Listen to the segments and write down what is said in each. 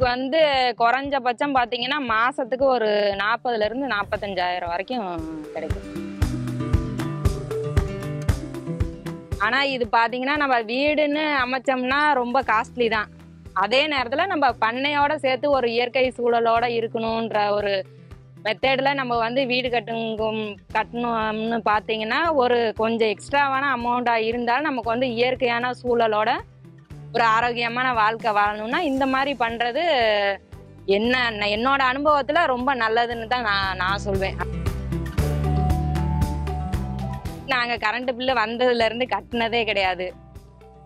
எங்களுக்கு வந்து குறைஞ்சபட்சம் பார்த்தீங்கன்னா மாசத்துக்கு ஒரு 40,000 இருந்து 45,000 வரைக்கும் கிடைக்கும். ஆனா இது பார்த்தீங்கன்னா நம்ம வீடுன்னு அமைச்சோம்னா ரொம்ப காஸ்ட்லி தான். அதே நேரத்தில் நம்ம பண்ணையோட சேர்த்து ஒரு இயற்கை சூழலோட இருக்கணுன்ற ஒரு மெத்தடில் நம்ம வந்து வீடு கட்டணும்னு பார்த்தீங்கன்னா ஒரு கொஞ்சம் எக்ஸ்ட்ராவான அமௌண்ட்டாக இருந்தாலும் நமக்கு வந்து இயற்கையான சூழலோட ஒரு ஆரோக்கியமான வாழ்க்கை வாழணும்னா இந்த மாதிரி பண்ணுறது என்னோட அனுபவத்தில் ரொம்ப நல்லதுன்னு தான் நான் சொல்வேன். நாங்கள் கரண்ட் பில்லு வந்ததுலேருந்து கட்டினதே கிடையாது.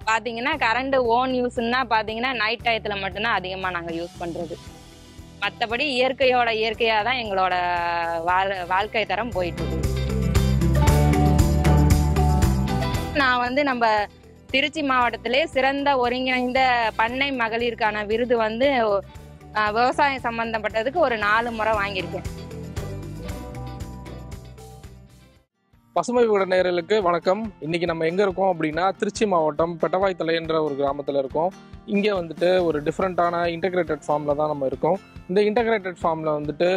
பார்த்தீங்கன்னா கரண்ட் ஓன் யூஸ்ன்னா பார்த்தீங்கன்னா நைட் டயத்தில் மட்டும்தான் அதிகமாக நாங்கள் யூஸ் பண்ணுறது. மற்றபடி இயற்கையாக தான் எங்களோட வாழ்க்கை தரம் போயிட்டு. நான் வந்து நம்ம திருச்சி மாவட்டத்திலே சிறந்த ஒருங்கிணைந்த பண்ணை மகளிருக்கான விருது வந்து விவசாயம் சம்பந்தப்பட்டதுக்கு ஒரு 4 முறை வாங்கியிருக்கேன். பசுமை விகடன் நேயர்களுக்கு வணக்கம். இன்னைக்கு நம்ம எங்க இருக்கோம் அப்படின்னா திருச்சி மாவட்டம் பெட்டவாய்த்தலை என்ற ஒரு கிராமத்தில் இருக்கோம். இங்கே வந்துட்டு ஒரு டிஃப்ரெண்ட்டான இன்டகிரேட்டட் ஃபார்மில் தான் நம்ம இருக்கோம். இந்த இன்டகிரேட்டட் ஃபார்மில் வந்துட்டு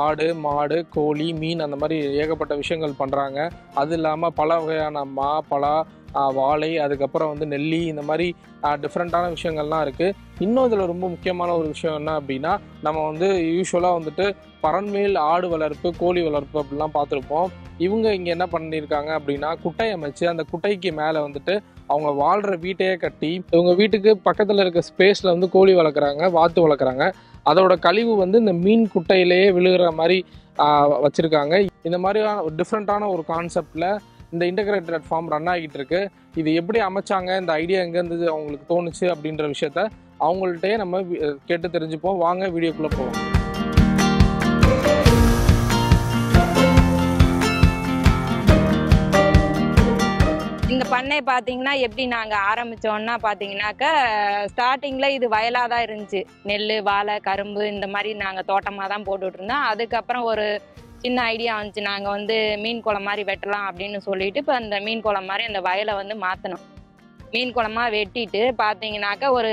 ஆடு, மாடு, கோழி, மீன் அந்த மாதிரி ஏகப்பட்ட விஷயங்கள் பண்ணுறாங்க. அது இல்லாமல் பல வகையான பலா, வாழை, அதுக்கப்புறம் வந்து நெல்லி, இந்த மாதிரி டிஃப்ரெண்ட்டான விஷயங்கள்லாம் இருக்குது. இன்னும் இதில் ரொம்ப முக்கியமான ஒரு விஷயம் என்ன அப்படின்னா, நம்ம வந்து யூஸ்வலாக வந்துட்டு பரண்மேல் ஆடு வளர்ப்பு, கோழி வளர்ப்பு அப்படிலாம் பார்த்துருப்போம். இவங்க இங்கே என்ன பண்ணியிருக்காங்க அப்படின்னா குட்டை அமைச்சு அந்த குட்டைக்கு மேலே வந்துட்டு அவங்க வாழ்கிற வீட்டையே கட்டி இவங்க வீட்டுக்கு பக்கத்தில் இருக்க ஸ்பேஸில் வந்து கோழி வளர்க்குறாங்க, வாத்து வளர்க்குறாங்க. அதோட கழிவு வந்து இந்த மீன் குட்டையிலேயே விழுகிற மாதிரி வச்சுருக்காங்க. இந்த மாதிரியான ஒரு டிஃப்ரெண்ட்டான ஒரு கான்செப்டில் இந்த இன்டகிரேட்டட் ஃபார்ம் ரன் ஆகிட்டு இருக்கு. இது எப்படி அமைச்சாங்க, இந்த ஐடியா எங்கேருந்து அவங்களுக்கு தோணுச்சு அப்படின்ற விஷயத்த அவங்கள்ட்டே நம்ம கேட்டு தெரிஞ்சுப்போம். வாங்க வீடியோக்குள்ளே போவோம். இந்த பண்ணை பார்த்தீங்கன்னா எப்படி நாங்கள் ஆரம்பித்தோன்னா பார்த்தீங்கன்னாக்கா ஸ்டார்டிங்கில் இது வயலாக தான் இருந்துச்சு. நெல், வாழை, கரும்பு இந்த மாதிரி நாங்கள் தோட்டமாக தான் போட்டுட்டு இருந்தோம். அதுக்கப்புறம் ஒரு சின்ன ஐடியா வந்துச்சு, நாங்கள் வந்து மீன் குளம் மாதிரி வெட்டலாம் அப்படின்னு சொல்லிட்டு இப்போ அந்த மீன் குளம் மாதிரி அந்த வயலை வந்து மாற்றணும். மீன் குளமாக வெட்டிட்டு பார்த்தீங்கன்னாக்கா ஒரு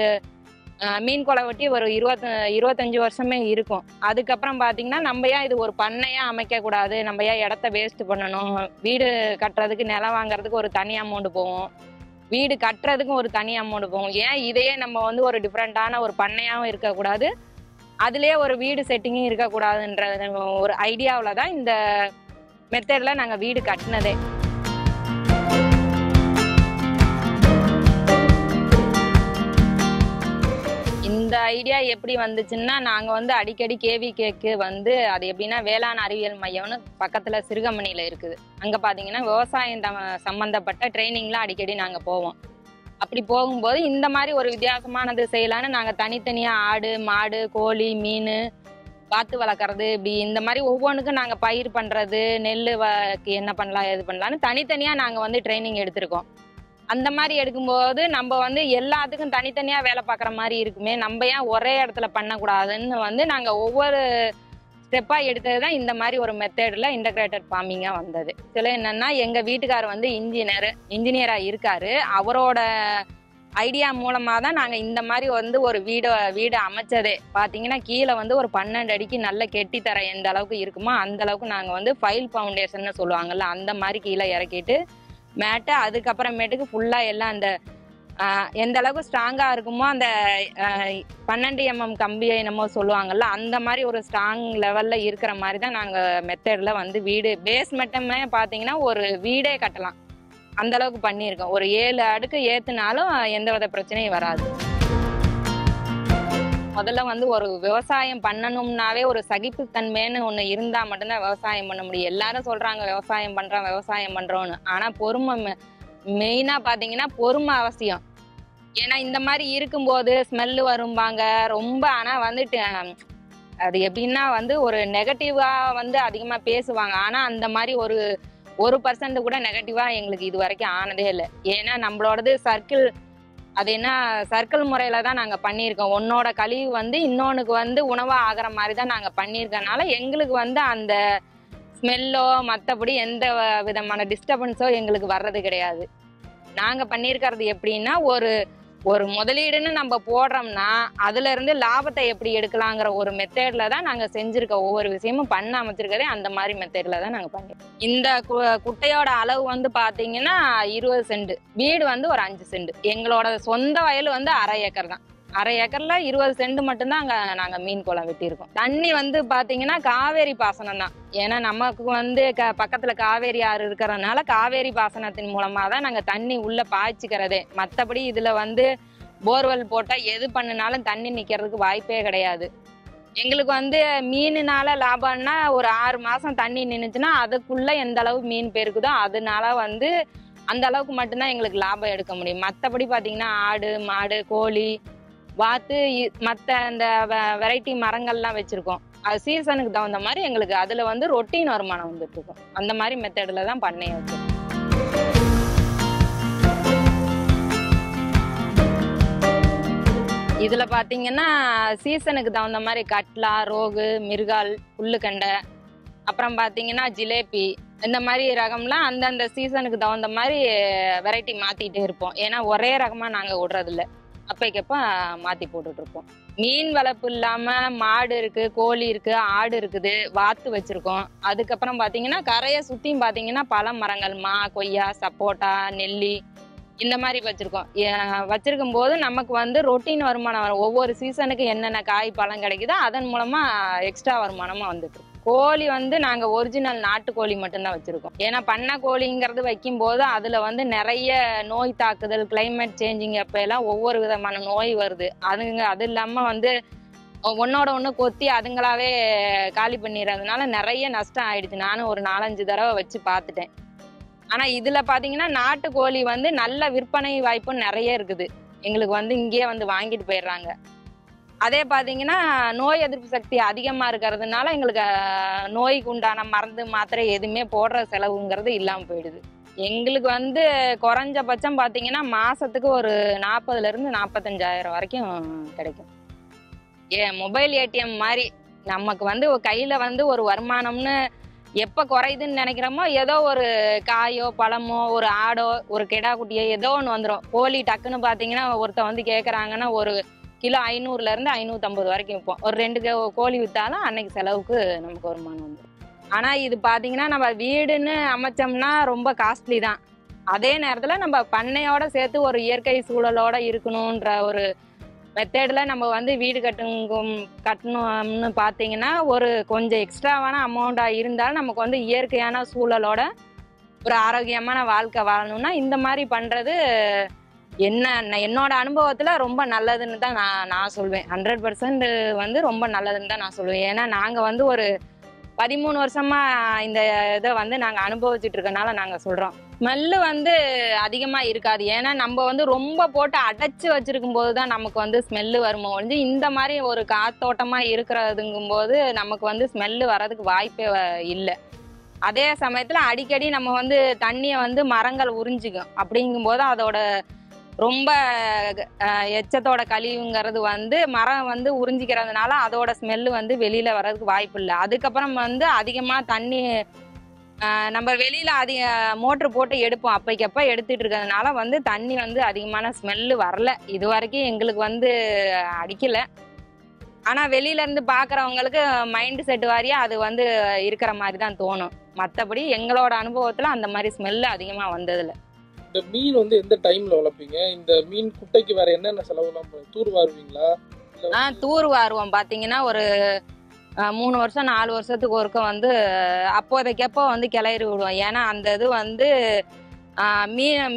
மீன் குளம் வெட்டி ஒரு 25 வருஷமே இருக்கும். அதுக்கப்புறம் பார்த்தீங்கன்னா நம்ம ஏன் இது ஒரு பண்ணையாக அமைக்கக்கூடாது, நம்ம ஏன் இடத்த வேஸ்ட் பண்ணணும், வீடு கட்டுறதுக்கு நிலம் வாங்குறதுக்கு ஒரு தனி அமௌண்ட் போகும், வீடு கட்டுறதுக்கும் ஒரு தனி அமௌண்ட் போகும், ஏன் இதையே நம்ம வந்து ஒரு டிஃப்ரெண்ட்டான ஒரு பண்ணையாகவும் இருக்கக்கூடாது, அதுலேயே ஒரு வீடு செட்டிங்கும் இருக்கக்கூடாதுன்ற ஒரு ஐடியாவில் தான் இந்த மெத்தடில் நாங்கள் வீடு கட்டினதே. இந்த ஐடியா எப்படி வந்துச்சுன்னா, நாங்கள் வந்து அடிக்கடி கேவிகேக்கு வந்து அது எப்படின்னா வேளாண் அறிவியல் மையம்னு பக்கத்தில் சிறுகமணியில் இருக்குது. அங்கே பார்த்தீங்கன்னா விவசாயம் சம்மந்தப்பட்ட ட்ரைனிங்லாம் அடிக்கடி நாங்கள் போவோம். அப்படி போகும்போது இந்த மாதிரி ஒரு வித்தியாசமானது செய்யலான்னு நாங்கள் தனித்தனியாக ஆடு, மாடு, கோழி, மீன், வாத்து வளர்க்குறது, இப்படி இந்த மாதிரி ஒவ்வொன்றுக்கும் நாங்கள் பயிர் பண்ணுறது, நெல் என்ன பண்ணலாம் எது பண்ணலான்னு தனித்தனியாக நாங்கள் வந்து ட்ரைனிங் எடுத்திருக்கோம். அந்த மாதிரி எடுக்கும்போது நம்ம வந்து எல்லாத்துக்கும் தனித்தனியாக வேலை பார்க்குற மாதிரி இருக்குமே, நம்ம ஏன் ஒரே இடத்துல பண்ணக்கூடாதுன்னு வந்து நாங்கள் ஒவ்வொரு ஸ்டெப்பாக எடுத்தது தான் இந்த மாதிரி ஒரு மெத்தடில் இன்டகிரேட்டட் ஃபார்மிங்காக வந்தது. சில என்னென்னா எங்கள் வீட்டுக்கார் வந்து இன்ஜினியராக இருக்கார். அவரோட ஐடியா மூலமாக தான் நாங்கள் இந்த மாதிரி வந்து ஒரு வீடு அமைச்சதே. பார்த்தீங்கன்னா கீழே வந்து ஒரு 12 அடிக்கு நல்ல கெட்டித்தர எந்த அளவுக்கு இருக்குமோ அந்த அளவுக்கு நாங்கள் வந்து ஃபைல் ஃபவுண்டேஷன்னு சொல்லுவாங்கள்ல, அந்த மாதிரி கீழே இறக்கிட்டு மேட்டை அதுக்கப்புறமேட்டுக்கு ஃபுல்லாக எல்லாம் அந்த எந்த அளவுக்கு ஸ்ட்ராங்காக இருக்குமோ அந்த 12 mm கம்பியை என்னமோ சொல்லுவாங்கள்ல, அந்த மாதிரி ஒரு ஸ்ட்ராங் லெவலில் இருக்கிற மாதிரி தான் நாங்கள் மெத்தடில் வந்து வீடு பேஸ்மெட்டமே பார்த்தீங்கன்னா ஒரு வீடே கட்டலாம் அந்த அளவுக்கு பண்ணியிருக்கோம். ஒரு 7 அடுக்கு ஏற்றுனாலும் எந்த வித பிரச்சனையும் வராது. முதல்ல வந்து ஒரு விவசாயம் பண்ணணும்னாவே ஒரு சகிப்புத்தன்மைன்னு ஒன்று இருந்தால் மட்டும்தான் விவசாயம் பண்ண முடியும். எல்லாரும் சொல்கிறாங்க விவசாயம் பண்ணுறோன்னு, ஆனால் பொறுமை மெயினாக பார்த்தீங்கன்னா பொறுமை அவசியம். ஏன்னா இந்த மாதிரி இருக்கும்போது ஸ்மெல்லு வரும்பாங்க ரொம்ப. ஆனால் வந்துட்டு அது எப்படின்னா வந்து ஒரு நெகட்டிவாக வந்து அதிகமாக பேசுவாங்க. ஆனால் அந்த மாதிரி ஒரு 1% கூட நெகட்டிவாக எங்களுக்கு இது வரைக்கும் ஆனதே இல்லை. ஏன்னா நம்மளோடது சர்க்கிள் முறையில் தான் நாங்கள் பண்ணியிருக்கோம். ஒன்னோட கழிவு வந்து இன்னொன்றுக்கு வந்து உணவாக ஆகிற மாதிரி தான் நாங்கள் பண்ணியிருக்கனால எங்களுக்கு வந்து அந்த ஸ்மெல்லோ மற்றபடி எந்த விதமான டிஸ்டர்பன்ஸோ எங்களுக்கு வர்றது கிடையாது. நாங்கள் பண்ணியிருக்கிறது எப்படின்னா ஒரு ஒரு முதலீடுன்னு நம்ம போடுறோம்னா அதுல இருந்து லாபத்தை எப்படி எடுக்கலாங்கிற ஒரு மெத்தேட்ல தான் நாங்க செஞ்சிருக்க ஒவ்வொரு விஷயமும் பண்ண அமைச்சிருக்கதே அந்த மாதிரி மெத்தேட்ல தான் நாங்க பண்ணிருக்கோம். இந்த குட்டையோட அளவு வந்து பாத்தீங்கன்னா 20 சென்ட், வீடு வந்து ஒரு 5 சென்ட். எங்களோட சொந்த வயல் வந்து 1/2 ஏக்கர் தான். 1/2 ஏக்கர்ல 20 சென்ட் மட்டும்தான் அங்க நாங்க மீன் குளம் வெட்டியிருக்கோம். தண்ணி வந்து பாத்தீங்கன்னா காவேரி பாசனம் தான். ஏன்னா நமக்கு வந்து பக்கத்துல காவேரி ஆறு இருக்கிறதுனால காவேரி பாசனத்தின் மூலமா தான் நாங்க தண்ணி உள்ள பாய்ச்சிக்கிறதே. மற்றபடி இதுல வந்து போர்வெல் போட்டா எது பண்ணினாலும் தண்ணி நிக்கிறதுக்கு வாய்ப்பே கிடையாது. எங்களுக்கு வந்து மீனுனால லாபம்னா ஒரு 6 மாசம் தண்ணி நின்னுச்சுன்னா அதுக்குள்ள எந்த அளவு மீன் பெருக்குதோ அதனால வந்து அந்த அளவுக்கு மட்டும்தான் எங்களுக்கு லாபம் எடுக்க முடியும். மற்றபடி பாத்தீங்கன்னா ஆடு, மாடு, கோழி, வாத்து, மற்ற அந்த வெரைட்டி மரங்கள்லாம் வச்சிருக்கோம். அது சீசனுக்கு தகுந்த மாதிரி எங்களுக்கு அதுல வந்து ரொட்டீன் வருமானம் வந்துட்டு இருக்கும். அந்த மாதிரி மெத்தட்ல தான் பண்ணைய வச்சிருக்கோம். இதுல பாத்தீங்கன்னா சீசனுக்கு தகுந்த மாதிரி கட்லா, ரோகு, மிருகால், புல்லுக்கண்டை, அப்புறம் பாத்தீங்கன்னா ஜிலேபி, இந்த மாதிரி ரகம்லாம் அந்தந்த சீசனுக்கு தகுந்த மாதிரி வெரைட்டி மாத்திட்டே இருப்போம். ஏன்னா ஒரே ரகமா நாங்க விடுறது இல்லை, அப்பைக்கப்ப மாத்தி போட்டுட்டு இருப்போம். மீன் வளர்ப்பு இல்லாம மாடு இருக்கு, கோழி இருக்கு, ஆடு இருக்குது, வாத்து வச்சிருக்கோம். அதுக்கப்புறம் பாத்தீங்கன்னா கரையை சுத்தியும் பாத்தீங்கன்னா பல மரங்கள், மா, கொய்யா, சப்போட்டா, நெல்லி, இந்த மாதிரி வச்சிருக்கோம். வச்சிருக்கும் போது நமக்கு வந்து ரொட்டீன் வருமானம் வரும். ஒவ்வொரு சீசனுக்கு என்னென்ன காய் பழம் கிடைக்குதோ அதன் மூலமா எக்ஸ்ட்ரா வருமானமா வந்துட்டு. கோழி வந்து நாங்க ஒரிஜினல் நாட்டுக்கோழி மட்டும்தான் வச்சிருக்கோம். ஏன்னா பண்ணை கோழிங்கிறது வைக்கும் போது அதுல வந்து நிறைய நோய் தாக்குதல், கிளைமேட் சேஞ்சிங் அப்ப எல்லாம் ஒவ்வொரு விதமான நோய் வருது. அது இல்லாம வந்து ஒன்னோட ஒண்ணு கொத்தி அதுங்களாவே காலி பண்ணிடுறதுனால நிறைய நஷ்டம் ஆயிடுச்சு. நானும் ஒரு 4-5 தடவை வச்சு பார்த்துட்டேன். ஆனா இதுல பாத்தீங்கன்னா நாட்டுக்கோழி வந்து நல்ல விற்பனை வாய்ப்பும் நிறைய இருக்குது. எங்களுக்கு வந்து இங்கேயே வந்து வாங்கிட்டு போயிடுறாங்க. அதே பாத்தீங்கன்னா நோய் எதிர்ப்பு சக்தி அதிகமா இருக்கிறதுனால எங்களுக்கு நோய்க்கு உண்டான மருந்து மாத்திரை எதுவுமே போடுற செலவுங்கிறது இல்லாம போயிடுது. எங்களுக்கு வந்து குறைஞ்சபட்சம் பாத்தீங்கன்னா மாசத்துக்கு ஒரு 40,000 இருந்து 45,000 வரைக்கும் கிடைக்கும். மொபைல் ஏடிஎம் மாதிரி நமக்கு வந்து கையில வந்து ஒரு வருமானம்னு எப்ப குறையுதுன்னு நினைக்கிறோமோ ஏதோ ஒரு காயோ, பழமோ, ஒரு ஆடோ, ஒரு கெடா குட்டியோ ஏதோ ஒன்று வந்துடும். கோழி டக்குன்னு பாத்தீங்கன்னா ஒருத்த வந்து கேட்கறாங்கன்னா ஒரு கிலோ 500 இருந்து 550 வரைக்கும் விற்போம். ஒரு 2 கோழி வித்தாலும் அன்னைக்கு செலவுக்கு நமக்கு வருமானம் வந்துடும். ஆனா இது பாத்தீங்கன்னா நம்ம வீடுன்னு அமைச்சோம்னா ரொம்ப காஸ்ட்லி தான். அதே நேரத்துல நம்ம பண்ணையோட சேர்த்து ஒரு இயற்கை சூழலோட இருக்கணும்ன்ற ஒரு மெத்தேட்ல நம்ம வந்து வீடு கட்டணும்னு பாத்தீங்கன்னா ஒரு கொஞ்சம் எக்ஸ்ட்ராவான அமௌண்டா இருந்தாலும் நமக்கு வந்து இயற்கையான சூழலோட ஒரு ஆரோக்கியமான வாழ்க்கை வாழணும்னா இந்த மாதிரி பண்றது என்னோட அனுபவத்துல ரொம்ப நல்லதுன்னு தான் நான் சொல்வேன். 100% வந்து ரொம்ப நல்லதுன்னு தான் நான் சொல்லுவேன். ஏன்னா நாங்க வந்து ஒரு 13 வருஷமா இந்த இதை வந்து நாங்க அனுபவிச்சுட்டு இருக்கனால நாங்க சொல்றோம். ஸ்மெல்லு வந்து அதிகமா இருக்காது. ஏன்னா நம்ம வந்து ரொம்ப போட்டு அடைச்சு வச்சிருக்கும் போதுதான் நமக்கு வந்து ஸ்மெல்லு வருமோ ஒழிஞ்சு இந்த மாதிரி ஒரு காத்தோட்டமா இருக்கிறதுங்கும் போது நமக்கு வந்து ஸ்மெல்லு வர்றதுக்கு வாய்ப்பே இல்லை. அதே சமயத்துல அடிக்கடி நம்ம வந்து தண்ணியை வந்து மரங்கள் உறிஞ்சிக்கும். அப்படிங்கும்போது அதோட ரொம்ப எச்சத்தோட கழிவுங்கிறது வந்து மரம் வந்து உறிஞ்சிக்கிறதுனால அதோட ஸ்மெல்லு வந்து வெளியில வர்றதுக்கு வாய்ப்பு இல்லை. அதுக்கப்புறம் வந்து அதிகமா தண்ணி நம்ம வெளியில மோட்ரு போட்டு எடுப்போம். அப்பைக்கப்ப எடுத்துட்டு இருக்கிறதுனால வந்து தண்ணி வந்து அதிகமான ஸ்மெல்லு வரல. இது வரைக்கும் எங்களுக்கு வந்து அடிக்கல. ஆனா வெளியில இருந்து பாக்குறவங்களுக்கு மைண்ட் செட் வாரியா அது வந்து இருக்கிற மாதிரி தான் தோணும். மற்றபடி எங்களோட அனுபவத்துல அந்த மாதிரி ஸ்மெல்லு அதிகமா வந்ததில்லை. இந்த மீன் வந்து எந்த டைம்ல வளர்ப்பீங்க? இந்த மீன் குட்டைக்கு வேற என்னென்ன செலவுலாம் தூர் வாருவீங்களா? தூர் வாருவோம். பாத்தீங்கன்னா ஒரு 3 வருஷம் 4 வருஷத்துக்கு ஒருக்க வந்து அப்போதைக்கப்போ வந்து கிளறி விடுவோம். ஏன்னா அந்த இது வந்து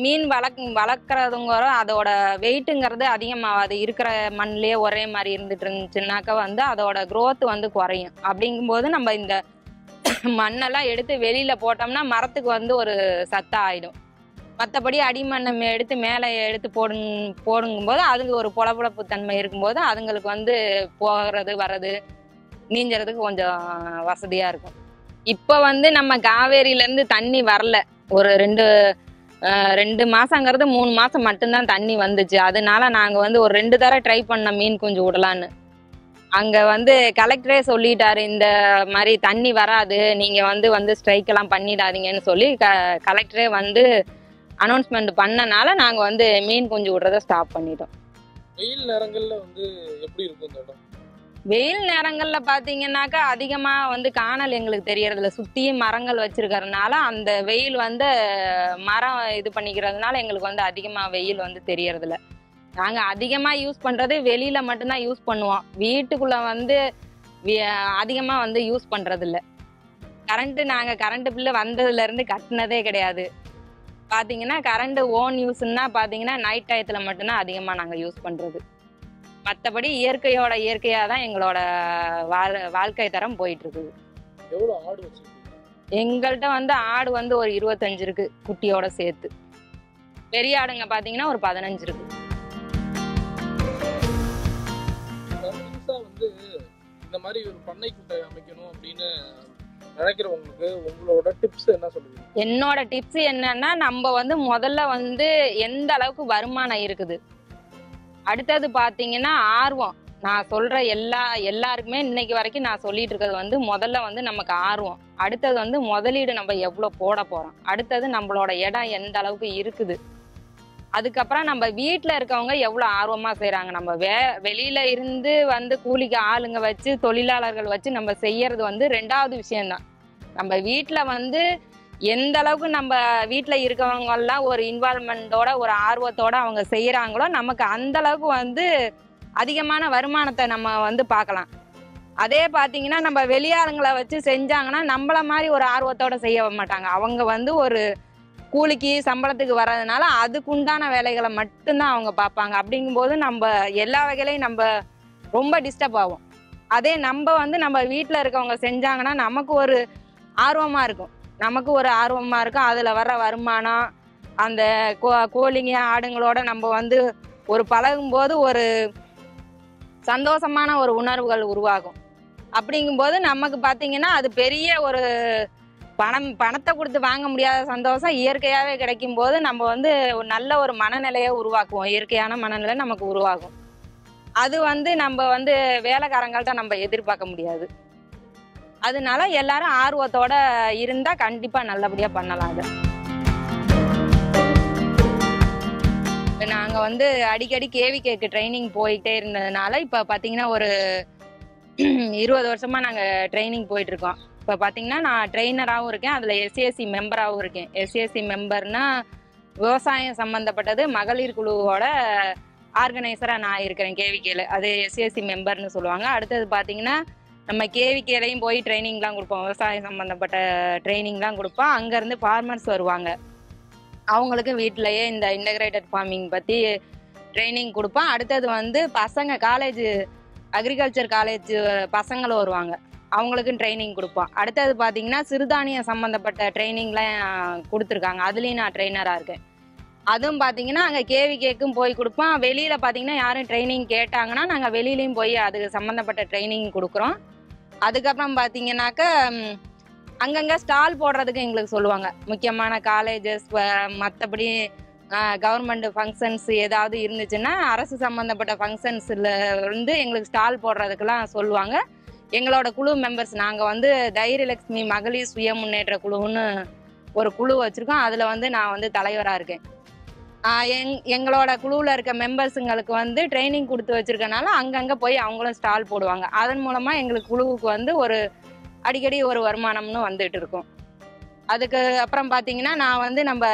மீன் வளர்க்குறதுங்கிற அதோட வெயிட்டுங்கிறது அதிகமாகாது. இருக்கிற மண்ணிலேயே ஒரே மாதிரி இருந்துட்டு இருந்துச்சுன்னாக்கா வந்து அதோட growth வந்து குறையும். அப்படிங்கும்போது நம்ம இந்த மண்ணெல்லாம் எடுத்து வெளியில போட்டோம்னா மரத்துக்கு வந்து ஒரு சத்தா ஆயிடும். மற்றபடி அடிமண்ணை எடுத்து மேலே எடுத்து போடுங்கும்போது அதுக்கு ஒரு பொலப்புழப்பு தன்மை இருக்கும்போது அதுங்களுக்கு வந்து போகிறது வர்றது நீஞ்சறதுக்கு கொஞ்சம் வசதியா இருக்கும். இப்போ வந்து நம்ம காவேரியிலேருந்து தண்ணி வரல. ஒரு 2 மாசங்கிறது 3 மாசம் மட்டும்தான் தண்ணி வந்துச்சு. அதனால நாங்கள் வந்து ஒரு 2 தடவை ட்ரை பண்ண மீன் குஞ்சு விடலான்னு. அங்கே வந்து கலெக்டரே சொல்லிட்டாரு, இந்த மாதிரி தண்ணி வராது, நீங்கள் வந்து ஸ்ட்ரைக்கெல்லாம் பண்ணிடாதீங்கன்னு சொல்லி கலெக்டரே வந்து அனௌன்ஸ்மெண்ட் பண்ணனால நாங்கள் வந்து மீன் குஞ்சு விடுறத ஸ்டாப் பண்ணிட்டோம். வெயில் நேரங்கள்ல வந்து எப்படி இருக்கும் இந்த இடம்? வெயில் நேரங்கள்ல பாத்தீங்கன்னாக்கா அதிகமா வந்து காணல் எங்களுக்கு தெரியறதில்ல. சுத்தியும் மரங்கள் வச்சிருக்கறதுனால அந்த வெயில் வந்து மரம் இது பண்ணிக்கிறதுனால எங்களுக்கு வந்து அதிகமா வெயில் வந்து தெரியறதில்ல. நாங்க அதிகமா யூஸ் பண்றது வெளியில மட்டும்தான் யூஸ் பண்ணுவோம். வீட்டுக்குள்ள வந்து அதிகமா வந்து யூஸ் பண்றது இல்ல. நாங்க கரண்ட் பில்லு வந்ததுல இருந்து கட்டினதே கிடையாது. பாத்தீங்கன்னா கரண்ட் ஓன் யூஸ்ன்னா பாத்தீங்கன்னா நைட் டயத்துல மட்டும்தான் அதிகமா நாங்க யூஸ் பண்றது. மற்றபடி இயற்கையோட இயற்கையாக தான் எங்களோட வாழ்க்கை தரம் போயிட்டு இருக்குது. எவ்வளோ ஆடு வச்சிருக்கீங்க? எங்கள்கிட்ட வந்து ஆடு வந்து ஒரு 25 இருக்கு குட்டியோட சேர்த்து. பெரிய ஆடுங்க பார்த்தீங்கன்னா ஒரு 15 இருக்கு. வந்து இந்த மாதிரி ஒரு பண்ணை குட்டை அமைக்கணும் அப்படின்னு நினைக்கிறவங்களுக்கு உங்களோட டிப்ஸ் என்ன சொல்லுவீங்க? என்னோட டிப்ஸ் என்னன்னா, நம்ம வந்து முதல்ல வந்து எந்த அளவுக்கு வருமானம் இருக்குது, அடுத்தது பாத்தீங்கன்னா ஆர்வம். நான் சொல்ற எல்லாருக்குமே இன்னைக்கு வரைக்கும் நான் சொல்லிட்டு இருக்கிறது வந்து முதல்ல வந்து நமக்கு ஆர்வம், அடுத்தது வந்து முதலீடு நம்ம எவ்வளவு போட போறோம், அடுத்தது நம்மளோட இடம் எந்த அளவுக்கு இருக்குது, அதுக்கப்புறம் நம்ம வீட்டுல இருக்கவங்க எவ்வளவு ஆர்வமா செய்யறாங்க. நம்ம வெளியில இருந்து வந்து கூலிக்கு ஆளுங்க வச்சு தொழிலாளர்கள் வச்சு நம்ம செய்யறது வந்து 2வது விஷயம்தான். நம்ம வீட்டுல வந்து எந்த அளவுக்கு நம்ம வீட்டுல இருக்கவங்க எல்லாம் ஒரு இன்வால்மெண்டோட ஒரு ஆர்வத்தோட அவங்க செய்யறாங்களோ நமக்கு அந்த அளவுக்கு வந்து அதிகமான வருமானத்தை நம்ம வந்து பார்க்கலாம். அதே பாத்தீங்கன்னா நம்ம வெளியாளுங்களை வச்சு செஞ்சாங்கன்னா நம்மள மாதிரி ஒரு ஆர்வத்தோட செய்ய மாட்டாங்க. அவங்க வந்து ஒரு கூலிக்கு சம்பளத்துக்கு வர்றதுனால அதுக்குண்டான வேலைகளை மட்டும்தான் அவங்க பார்ப்பாங்க. அப்படிங்கும்போது நம்ம எல்லா வகையிலையும் நம்ம ரொம்ப டிஸ்டர்ப் ஆகும். அதே நம்ம வந்து நம்ம வீட்டில் இருக்கவங்க செஞ்சாங்கன்னா நமக்கு ஒரு ஆர்வமாக இருக்கும். அதில் வர்ற வருமானம், அந்த கோழிங்க ஆடுங்களோட நம்ம வந்து ஒரு பழகும்போது ஒரு சந்தோஷமான ஒரு உணர்வுகள் உருவாகும். அப்படிங்கும்போது நமக்கு பார்த்தீங்கன்னா அது பெரிய ஒரு பணத்தை கொடுத்து வாங்க முடியாத சந்தோஷம் இயற்கையாகவே கிடைக்கும் போது நம்ம வந்து ஒரு நல்ல ஒரு மனநிலையை உருவாக்குவோம். இயற்கையான மனநிலை நமக்கு உருவாகும். அது வந்து நம்ம வந்து வேலைக்காரங்கள்ட்ட நம்ம எதிர்பார்க்க முடியாது. அதனால எல்லாரும் ஆர்வத்தோட இருந்தா கண்டிப்பா நல்லபடியா பண்ணலாம். அது நாங்க வந்து அடிக்கடி கேவிகேக்கு ட்ரைனிங் போயிட்டே இருந்ததுனால இப்ப பாத்தீங்கன்னா ஒரு 20 வருஷமா நாங்க ட்ரைனிங் போயிட்டு இருக்கோம். இப்போ பார்த்தீங்கன்னா நான் ட்ரெயினராகவும் இருக்கேன், அதில் எஸ்சிஎஸ்சி மெம்பராகவும் இருக்கேன். எஸ்சிஎஸ்சி மெம்பர்னா விவசாயம் சம்மந்தப்பட்டது மகளிர் குழுவோட ஆர்கனைசராக நான் இருக்கிறேன் கேவிகேல. அது எஸ்சிஎஸ்சி மெம்பர்னு சொல்லுவாங்க. அடுத்தது பார்த்தீங்கன்னா நம்ம கேவிகேலையும் போய் ட்ரைனிங்லாம் கொடுப்போம், விவசாயம் சம்மந்தப்பட்ட ட்ரைனிங்லாம் கொடுப்போம். அங்கேருந்து ஃபார்மர்ஸ் வருவாங்க, அவங்களுக்கு வீட்டிலையே இந்த இன்டகிரேட்டட் ஃபார்மிங் பற்றி ட்ரைனிங் கொடுப்போம். அடுத்தது வந்து பசங்க காலேஜ் அக்ரிகல்ச்சர் காலேஜ் பசங்களும் வருவாங்க, அவங்களுக்கும் ட்ரைனிங் கொடுப்போம். அடுத்தது பார்த்தீங்கன்னா சிறுதானியம் சம்மந்தப்பட்ட ட்ரைனிங்லாம் கொடுத்துருக்காங்க, அதுலேயும் நான் ட்ரெயினராக இருக்கேன். அதுவும் பார்த்தீங்கன்னா அங்கே கேவிகேக்கும் போய் கொடுப்போம். வெளியில் பார்த்தீங்கன்னா யாரும் ட்ரைனிங் கேட்டாங்கன்னா நாங்கள் வெளியிலையும் போய் அதுக்கு சம்மந்தப்பட்ட ட்ரைனிங் கொடுக்குறோம். அதுக்கப்புறம் பார்த்தீங்கன்னாக்கா அங்கங்கே ஸ்டால் போடுறதுக்கு எங்களுக்கு சொல்லுவாங்க. முக்கியமான காலேஜஸ், மற்றபடி கவர்மெண்ட் ஃபங்க்ஷன்ஸ் ஏதாவது இருந்துச்சுன்னா அரசு சம்மந்தப்பட்ட ஃபங்க்ஷன்ஸில் வந்து எங்களுக்கு ஸ்டால் போடுறதுக்கெல்லாம் சொல்லுவாங்க. எங்களோட குழு மெம்பர்ஸ் நாங்கள் வந்து தைரியலட்சுமி மகளிர் சுய முன்னேற்ற குழுன்னு ஒரு குழு வச்சுருக்கோம். அதில் வந்து நான் வந்து தலைவராக இருக்கேன். எங்களோட குழுவில் இருக்க மெம்பர்ஸுங்களுக்கு வந்து ட்ரைனிங் கொடுத்து வச்சுருக்கனால அங்கங்கே போய் அவங்களும் ஸ்டால் போடுவாங்க. அதன் மூலமாக எங்களுக்கு குழுவுக்கு வந்து ஒரு அடிக்கடி ஒரு வருமானம்னு வந்துட்டு இருக்கும். அதுக்கு அப்புறம் பார்த்தீங்கன்னா நான் வந்து நம்ம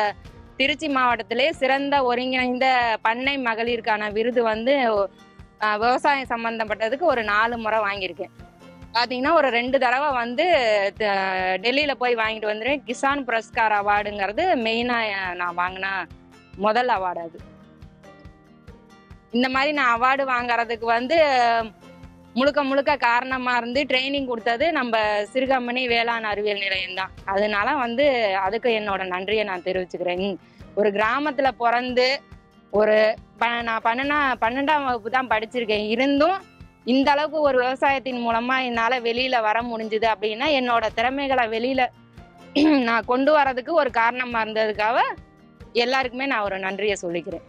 திருச்சி மாவட்டத்திலே சிறந்த ஒருங்கிணைந்த பண்ணை மகளிருக்கான விருது வந்து விவசாயம் சம்மந்தப்பட்டதுக்கு ஒரு 4 முறை வாங்கியிருக்கேன். பார்த்தீங்கன்னா ஒரு 2 தடவை வந்து டெல்லியில் போய் வாங்கிட்டு வந்துடுவேன். கிசான் புரஸ்கார் அவார்டுங்கிறது மெயினாக நான் வாங்கின முதல் அவார்டு. அது இந்த மாதிரி நான் அவார்டு வாங்குறதுக்கு வந்து முழுக்க காரணமாக இருந்து ட்ரைனிங் கொடுத்தது நம்ம சிறுகம்பெனி வேளாண் அறிவியல் நிலையம் தான். அதனால வந்து அதுக்கு என்னோட நன்றியை நான் தெரிவிச்சுக்கிறேன். ஒரு கிராமத்தில் பிறந்து நான் 12ஆம் வகுப்பு தான் படிச்சிருக்கேன். இருந்தும் இந்த அளவுக்கு ஒரு விவசாயத்தின் மூலமாக என்னால் வெளியில் வர முடிஞ்சுது அப்படின்னா என்னோட திறமைகளை வெளியில் நான் கொண்டு வரதுக்கு ஒரு காரணமாக இருந்ததுக்காக எல்லாருக்குமே நான் ஒரு நன்றியை சொல்லிக்கிறேன்.